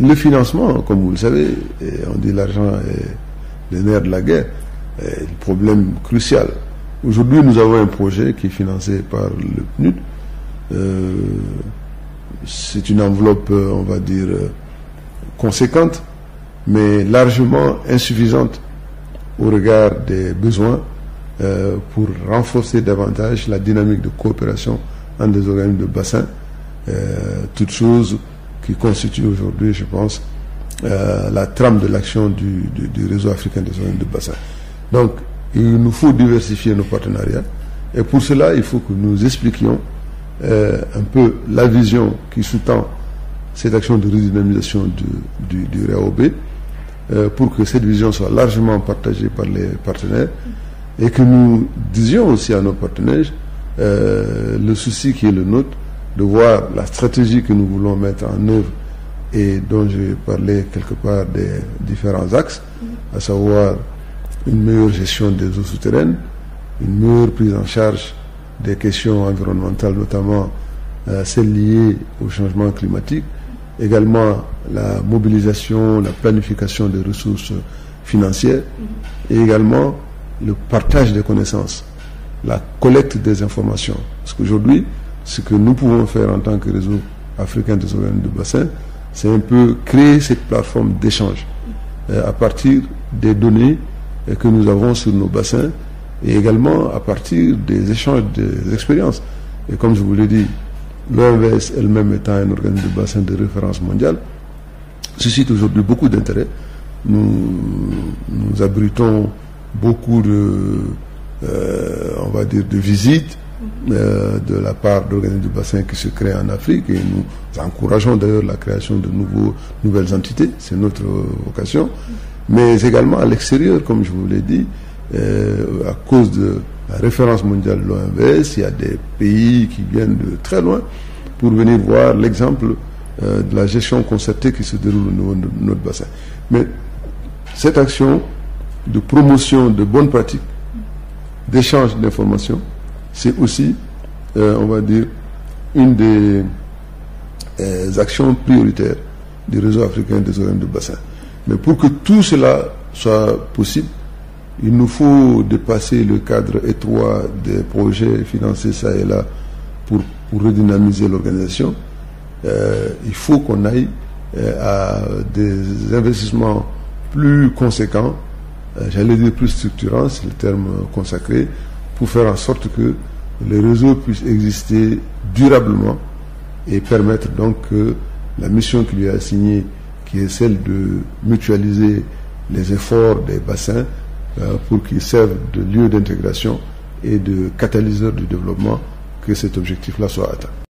Le financement, comme vous le savez, on dit l'argent est le nerf de la guerre, est le problème crucial. Aujourd'hui, nous avons un projet qui est financé par le PNUD. C'est une enveloppe, on va dire, conséquente, mais largement insuffisante au regard des besoins pour renforcer davantage la dynamique de coopération entre les organismes de bassin, toutes choses qui constituent aujourd'hui, je pense, la trame de l'action du réseau africain des organismes de bassin. Donc, il nous faut diversifier nos partenariats, et pour cela, il faut que nous expliquions un peu la vision qui sous-tend cette action de redynamisation du RAOB, pour que cette vision soit largement partagée par les partenaires, et que nous disions aussi à nos partenaires le souci qui est le nôtre, de voir la stratégie que nous voulons mettre en œuvre et dont j'ai parlé quelque part des différents axes, à savoir une meilleure gestion des eaux souterraines, une meilleure prise en charge des questions environnementales, notamment celles liées au changement climatique, également la mobilisation, la planification des ressources financières, et également le partage des connaissances, la collecte des informations. Parce qu'aujourd'hui, ce que nous pouvons faire en tant que réseau africain des organismes de bassin, c'est un peu créer cette plateforme d'échange à partir des données que nous avons sur nos bassins, et également à partir des échanges des expériences. Et comme je vous l'ai dit, l'OMVS elle-même étant un organisme de bassin de référence mondiale, suscite aujourd'hui beaucoup d'intérêt. Nous abritons beaucoup de, on va dire, de visites de la part d'organismes de bassin qui se créent en Afrique, et nous encourageons d'ailleurs la création de nouvelles entités, c'est notre vocation, mais également à l'extérieur, comme je vous l'ai dit, à cause de la référence mondiale de l'OMVS, il y a des pays qui viennent de très loin pour venir voir l'exemple de la gestion concertée qui se déroule au niveau de notre bassin. Mais cette action de promotion de bonnes pratiques, d'échange d'informations, c'est aussi, on va dire, une des actions prioritaires du réseau africain des organismes de bassin. Mais pour que tout cela soit possible, il nous faut dépasser le cadre étroit des projets financés ça et là pour redynamiser l'organisation. Il faut qu'on aille à des investissements plus conséquents, j'allais dire plus structurants, c'est le terme consacré, pour faire en sorte que le réseau puisse exister durablement et permettre donc que la mission qui lui est assignée, qui est celle de mutualiser les efforts des bassins pour qu'ils servent de lieu d'intégration et de catalyseur du développement, que cet objectif-là soit atteint.